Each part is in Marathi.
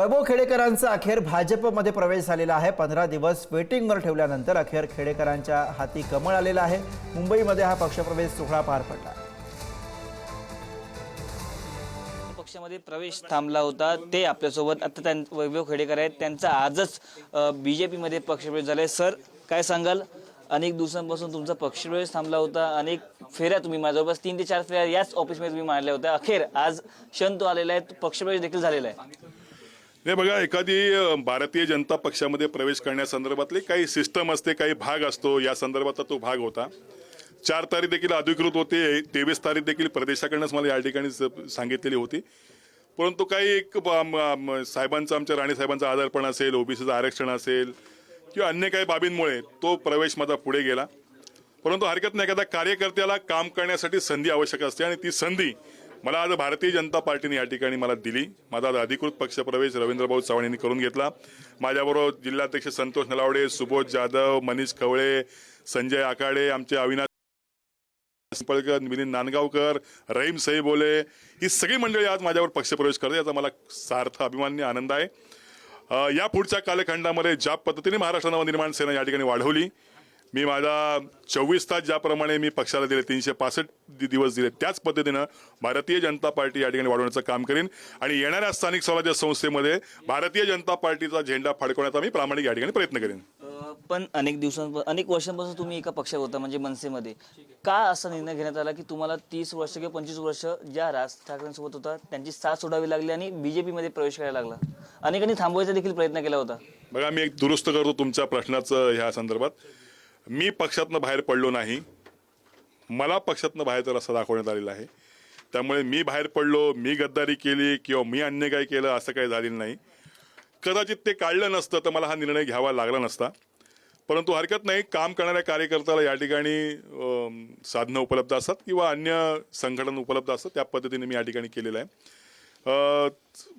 वैभव खेडेकरांचा अखेर भाजपमध्ये प्रवेश झालेला आहे। 15 दिवस वेटिंगवर ठेवल्यानंतर अखेर खेडेकरांच्या हाती कमळ आलेला आहे। मुंबईमध्ये हा पक्षप्रवेश सोहळा पार पडला। पक्षामध्ये प्रवेश थांबला होता ते आपल्यासोबत आता वैभव खेडेकर आहेत। त्यांचा आजच बीजेपी मध्ये पक्षप्रवेश झालाय। सर काय सांगाल? अनेक दिवसांपासून तुमचा पक्षप्रवेश थांबला होता, अनेक फेऱ्या तुम्ही माझ्याबरोबर 3 ते 4 फेऱ्या याच ऑफिसमध्ये तुम्ही मारल्या होत्या। अखेर आज क्षण तो आलेला आहे, पक्षप्रवेश देखील झालेला आहे। नाही बघा, एखादी भारतीय जनता पक्षामध्ये प्रवेश करण्यासंदर्भातली काही सिस्टम असते, काही भाग असतो। या संदर्भातला तो भाग होता। 4 तारीख देखील अधिकृत होते, 23 तारीख देखील प्रदेशाकडूनच मला या ठिकाणी सांगितलेली होती। परंतु काही एक साहेबांचा, आमच्या राणे साहेबांचा आजारपण असेल, ओबीसीचं आरक्षण असेल किंवा अन्य काही बाबींमुळे तो प्रवेश माझा पुढे गेला। परंतु हरकत नाही, एखाद्या कार्यकर्त्याला काम करण्यासाठी संधी आवश्यक असते आणि ती संधी मला आज भारतीय जनता पार्टीने या ठिकाणी मला दिली। माझा अधिकृत पक्षप्रवेश रवींद्रभाऊ चव्हाण यांनी करून घेतला। माझ्याबरोबर जिल्हाध्यक्ष संतोष नलावडे, सुबोध जाधव, मनीष खवळे, संजय आकाडे, आमचे अविनाश पळकर, मिलिंद नांदगावकर, रहीम सईबोले, ही सगळी मंडळी आज माझ्यावर पक्षप्रवेश करते। याचा मला सार्थ अभिमान आनंद आहे। या पुढच्या कालखंडामध्ये ज्या पद्धतीने महाराष्ट्र नवनिर्माण सेना या ठिकाणी वाढवली, मी माझा 24 तास ज्याप्रमाणे मी पक्षाला दिले, 365 दिवस दिले, त्याच पद्धतीनं भारतीय जनता पार्टी या ठिकाणी वाढवण्याचं काम करेन आणि येणाऱ्या स्थानिक स्वराज्य संस्थेमध्ये भारतीय जनता पार्टीचा झेंडा फडकवण्याचा मी प्रामाणिक या ठिकाणी प्रयत्न करेन। पण अनेक वर्षांपासून तुम्ही एका पक्षात होता, म्हणजे मनसेमध्ये। का असा निर्णय घेण्यात आला की तुम्हाला 30 वर्ष किंवा 25 वर्ष ज्या राज ठाकरेंसोबत होता त्यांची साथ सोडावी लागली आणि बीजेपी मध्ये प्रवेश करायला लागला? अनेकांनी थांबवायचा देखील प्रयत्न केला होता। बघा, मी एक दुरुस्त करतो तुमच्या प्रश्नाचं ह्या संदर्भात। मी पक्षातनं बाहेर पडलो नाही, मला पक्षातनं बाहेरचा रस्ता दाखवण्यात आलेला आहे। त्यामुळे मी बाहेर पडलो, मी गद्दारी केली किंवा मी अन्य काही केलं असं काही झालेलं नाही। कदाचित ते काढलं नसतं तर मला हा निर्णय घ्यावा लागला नसता। परंतु हरकत नाही, काम करणाऱ्या कार्यकर्त्याला या ठिकाणी साधनं उपलब्ध असतात किंवा अन्य संघटना उपलब्ध असतात, त्या पद्धतीने मी या ठिकाणी केलेलं आहे।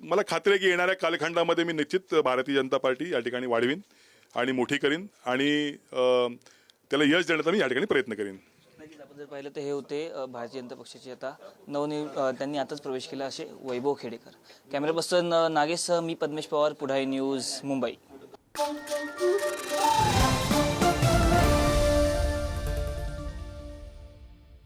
मला खात्री आहे की येणाऱ्या कालखंडामध्ये मी निश्चित भारतीय जनता पार्टी या ठिकाणी वाढवीन आणि मोठी करीन आणि त्याला यश देण्याचा मी या ठिकाणी प्रयत्न करीन। आपण जर पाहिलं तर हे होते भारतीय जनता पक्षाचे आता त्यांनी आताच प्रवेश केला असे वैभव खेडेकर। कॅमेरा पर्सन नागेश, मी पद्मेश पवार, पुढारी न्यूज, मुंबई।